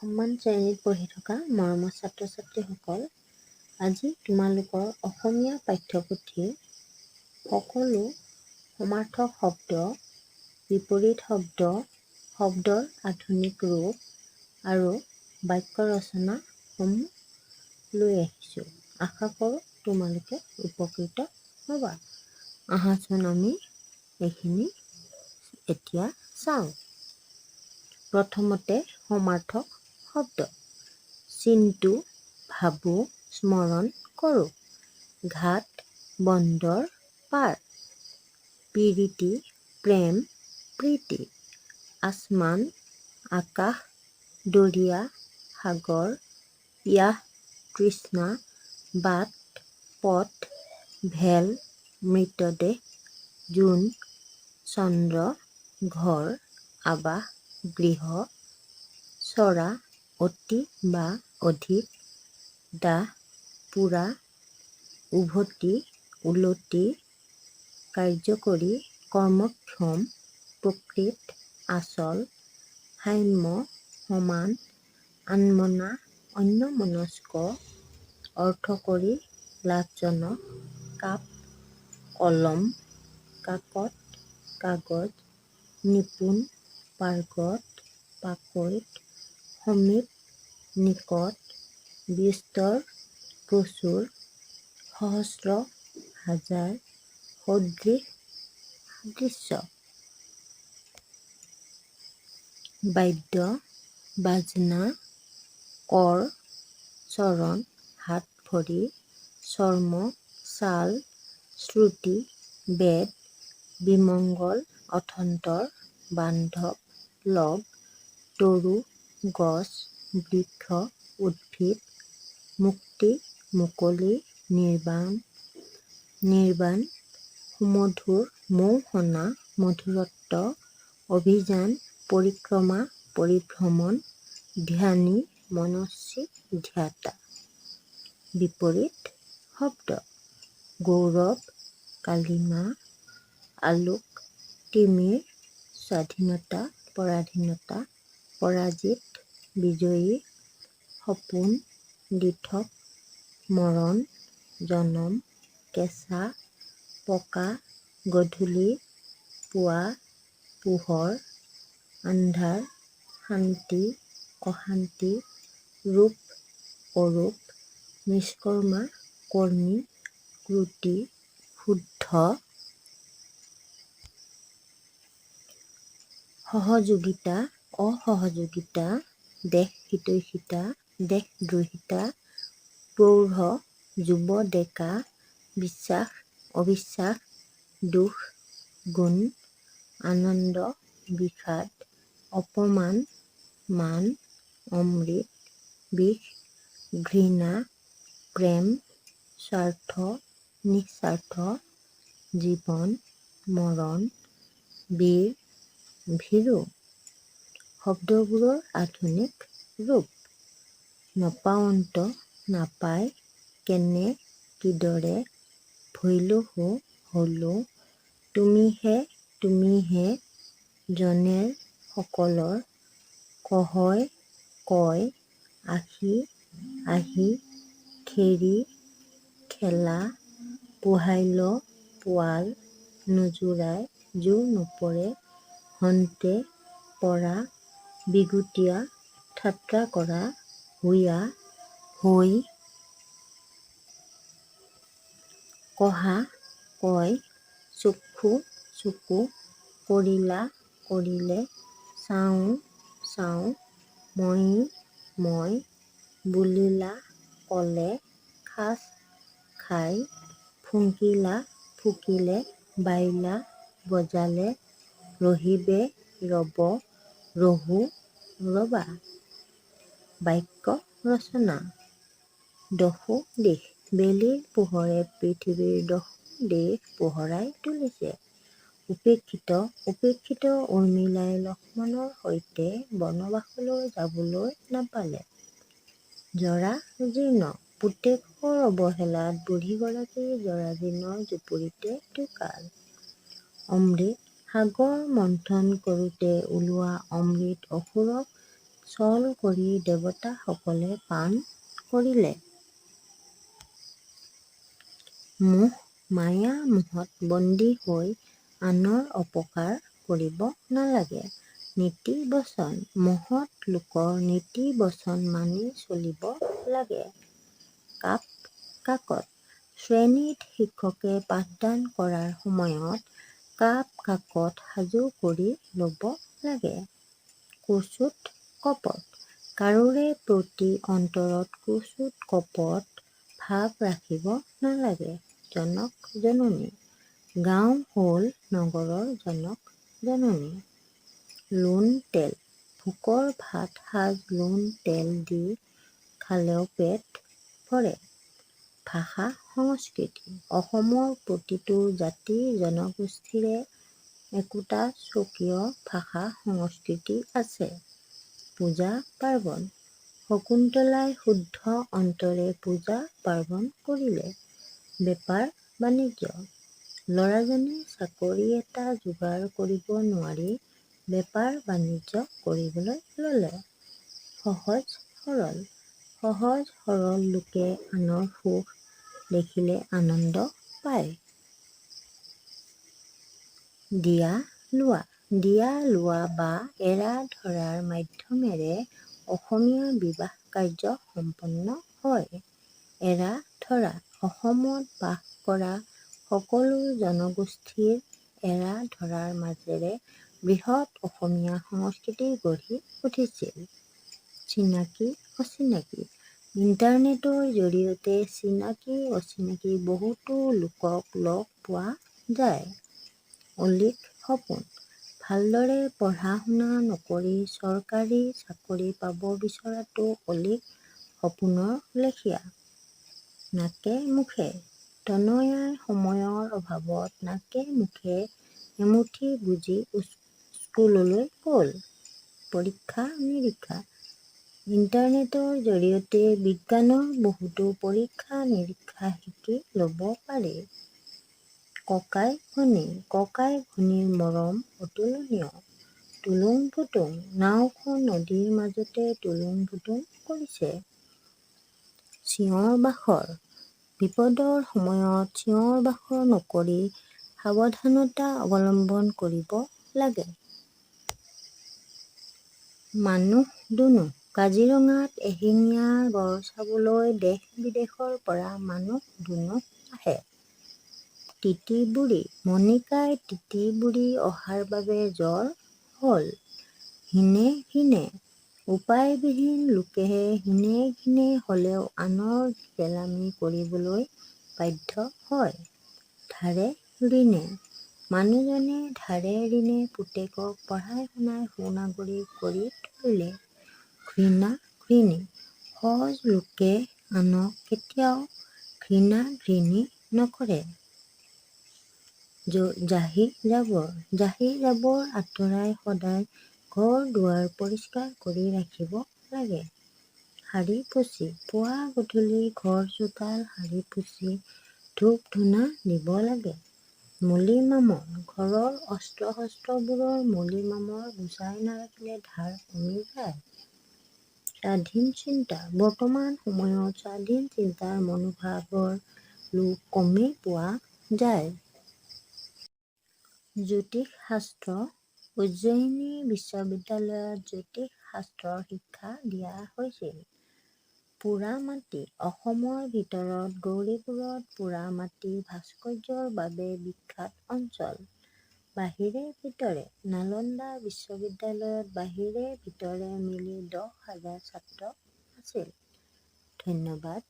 সন্মান শ্ৰেণীত পঢ়ি থকা মৰমৰ ছাত্ৰ ছাত্ৰীসকল, আজি তোমালোকৰ অসমীয়া পাঠ্যপুথিৰ সকলো সমাৰ্থক শব্দ, বিপৰীত শব্দ, শব্দৰ আধুনিক ৰূপ আৰু বাক্য ৰচনাসমূহ লৈ আহিছোঁ। আশা কৰোঁ তোমালোকে উপকৃত হ'বা। আহাচোন আমি এইখিনি এতিয়া চাওঁ। প্ৰথমতে সমাৰ্থক শব্দ। চিন্তু, ভাবোঁ, স্মৰণ কৰোঁ। ঘাট, বন্দৰ, পাৰ। প্ৰীতি, প্ৰেম, প্ৰীতি। আসমান, আকাশ, দৰিয়া, সাগৰ। পিয়াহ, তৃষ্ণা। বাট, পথ। ভেল, মৃতদেহ। জোন, চন্দ্ৰ। ঘৰ, আৱাস, গৃহ। চৰা, অতি বা অধিক। দাহ, পোৰা। উভতি, উলটি। কাৰ্যকৰী, কৰ্মক্ষম। প্ৰকৃত, আচল। সাম্য, সমান। আনমনা, অন্যমনস্ক। অৰ্থকৰী, লাভজনক। কাপ, কলম। কাকত, কাগজ। নিপুণ, পাৰ্গত। পাকৈত, সমীপ। নিকট, বিস্তৰ। প্ৰচুৰ, সহস্ৰ। হাজাৰ। সদৃশ, সাদৃশ্য। বাদ্য, বাজনা। কৰ, চৰণ। হাত ভৰি। চৰ্ম, ছাল। শ্ৰুতি, বেদ। বিমংগল, অথন্তৰ। বান্ধৱ, লগ। তৰু, গছ। বৃক্ষ, উদ্ভিদ। মুক্তি, মুকলি। নিৰ্বাণ, নিৰ্বাণ। সুমধুৰ, মৌসনা। মধুৰত্ব। অভিযান, পৰিক্ৰমা। পৰিভ্ৰমণ। ধ্যানী, মনস্বী। ধ্যাতা। বিপৰীত শব্দ। গৌৰৱ, কালিমা। আলোক, তিমিৰ। স্বাধীনতা, পৰাধীনতা। পৰাজিত, বিজয়ী। সপোন, দিঠক। মৰণ, জনম। কেঁচা, পকা। গধূলি, পুৱা। পোহৰ। আন্ধাৰ। শান্তি, অশান্তি। ৰূপ, অৰূপ। নিষ্কৰ্মা, কৰ্মী। ক্ৰুটি, শুদ্ধ। সহযোগিতা, অসহযোগিতা। দেশহিতৈষিতা, দেশদ্ৰোহিতা। প্ৰৌঢ়, যুৱ, ডেকা। বিশ্বাস, অবিশ্বাস। দোষ, গুণ। আনন্দ, বিষাদ। অপমান, মান। অমৃত, বিষ। ঘৃণা, প্ৰেম। স্বাৰ্থ, নিস্বাৰ্থ। জীৱন, মৰণ। বীৰ, ভীৰু। শব্দবোৰৰ আধুনিক ৰূপ। নপাৱন্ত, নাপায়। কেনে, কিদৰে। ভৈলহু, হলো। তুমিহে, তুমিহে। জনেৰ, সকলৰ। কহয়, কয়। আশী, আহি। খেৰি, খেলা। পোহাইল, পোৱাল। নোজোৰাই, জোৰ নপৰে। হন্তে, পৰা। বিগুটিয়া, ঠাট্টা কৰা। হুঁয়া, হৈ। কহা, কয়। চক্ষু, চকু। কৰিলা, কৰিলে। চাওঁ, চাওঁ। মই, মই। বুলিলা, ক'লে। খাচ, খাই। ফুঁকিলা, ফুকিলে। বাইলা, বজালে। ৰহিবে, ৰব। ৰহো, ৰবা। বাক্য ৰচনা। দহো দিশ। বেলিৰ পোহৰে পৃথিৱীৰ দহো দিশ পোহৰাই তুলিছে। উপেক্ষিত, উপেক্ষিত উৰ্মিলাই লক্ষ্মণৰ সৈতে বনবাসলৈ যাবলৈ নাপালে। জৰা জীৰ্ণ। পুতেকৰ অৱহেলাত বুঢ়ীগৰাকী জৰাজীৰ্ণ জুপুৰিতে ঢুকাল। অমৃত, সাগৰ মন্থন কৰোঁতে ওলোৱা অমৃত অসুৰক ছল কৰি দেৱতাসকলে পান কৰিলে। মোহ মায়া মোহত বন্দী হৈ আনৰ অপকাৰ কৰিব নালাগে। নীতি বচন মোহত লোকৰ নীতি বচন মানি চলিব লাগে। কাপ কাকত শ্ৰেণীত শিক্ষকে পাঠদান কৰাৰ সময়ত কাপ কাকত সাজু কৰি ল'ব লাগে। কুচুট কপট কাৰোৰে প্ৰতি অন্তৰত কুচুট কপট ভাৱ ৰাখিব নালাগে। জনক জননী গাঁও হ'ল নগৰৰ জনক জননী। লোণ তেল ভোকৰ ভাত সাজ লোণ তেল দি খালেও পেট ভৰে। ভাষা সংস্কৃতি অসমৰ প্ৰতিটো জাতি জনগোষ্ঠীৰে একোটা স্বকীয় ভাষা সংস্কৃতি আছে। পূজা পাৰ্বণ শকুন্তলাই শুদ্ধ অন্তৰে পূজা পাৰ্বণ কৰিলে। বেপাৰ বাণিজ্য ল'ৰাজনে চাকৰি এটা যোগাৰ কৰিব নোৱাৰি বেপাৰ বাণিজ্য কৰিবলৈ ল'লে। সহজ সৰল লোকে আনৰ সুখ দেখিলে আনন্দ পায়। দিয়া লোৱা বা এৰা ধৰাৰ মাধ্যমেৰে অসমীয়া বিবাহ কাৰ্য সম্পন্ন হয়। এৰা ধৰা অসমত বাস কৰা সকলো জনগোষ্ঠীৰ এৰা ধৰাৰ মাজেৰে বৃহৎ অসমীয়া সংস্কৃতি গঢ়ি উঠিছিল। চিনাকি অচিনাকি ইণ্টাৰনেটৰ জৰিয়তে চিনাকি অচিনাকি বহুতো লোকক লগ পোৱা যায়। অলীক সপোন ভালদৰে পঢ়া শুনা নকৰি চৰকাৰী চাকৰি পাব বিচৰাটো অলীক সপোনৰ লেখীয়া। নাকে মুখে তনয়াৰ সময়ৰ অভাৱত নাকে মুখে এমুঠি বুজি স্কুললৈ গ'ল। পৰীক্ষা নিৰীক্ষা ইণ্টাৰনেটৰ জৰিয়তে বিজ্ঞানৰ বহুতো পৰীক্ষা নিৰীক্ষা শিকি ল'ব পাৰি। ককাই ভনীৰ মৰম অতুলনীয়। টুলুং ভুতুং নাওখন নদীৰ মাজতে টুলুং ভুতুং কৰিছে। চিঞৰ বাখৰ বিপদৰ সময়ত চিঞৰ বাখৰ নকৰি সাৱধানতা অৱলম্বন কৰিব লাগে। মানুহ দুনুহ কাজিৰঙাত এশিঙীয়া গড় চাবলৈ দেশ বিদেশৰ পৰা মানুহ দুনুহ আহে। তিতি বুঢ়ী মণিকাই তিতি বুঢ়ী অহাৰ বাবে জ্বৰ হ'ল। হীনে ঘিনে উপায়বিহীন লোকেহে হীনে ঘিনে হ'লেও আনৰ গেলামী কৰিবলৈ বাধ্য হয়। ধাৰে ঋণে মানুহজনে ধাৰে ঋণে পুতেকক পঢ়াই শুনাই সুনাগৰিক কৰি তুলিলে। ঘৃণা ঘৃণী সহজ লোকে আনক কেতিয়াও ঘৃণা ঘৃণী নকৰে। জাহি জাবৰ আঁতৰাই সদায় ঘৰ দুৱাৰ পৰিষ্কাৰ কৰি ৰাখিব লাগে। সাৰি পুচি পুৱা গধূলি ঘৰ চোতাল সাৰি পুচি ধূপ ধূনা দিব লাগে। মলি মামৰ ঘৰৰ অস্ত্ৰ শস্ত্ৰবোৰৰ মলি মামৰ গুচাই নাৰাখিলে ধাৰ কমি যায়। স্বাধীন চিন্তা বৰ্তমান সময়ত স্বাধীন চিন্তাৰ মনোভাৱৰ লোক কমেই পোৱা যায়। জ্যোতিষ শাস্ত্ৰ উজ্জয়িনী বিশ্ববিদ্যালয়ত জ্যোতিষ শাস্ত্ৰৰ শিক্ষা দিয়া হৈছিল। পোৰা মাটি অসমৰ ভিতৰত গৌৰীপুৰত পোৰা মাটি ভাস্কৰ্যৰ বাবে বিখ্যাত অঞ্চল। বাহিৰে ভিতৰে নালন্দা বিশ্ববিদ্যালয়ত বাহিৰে ভিতৰে মিলি 10,000 ছাত্ৰ আছিল। ধন্যবাদ।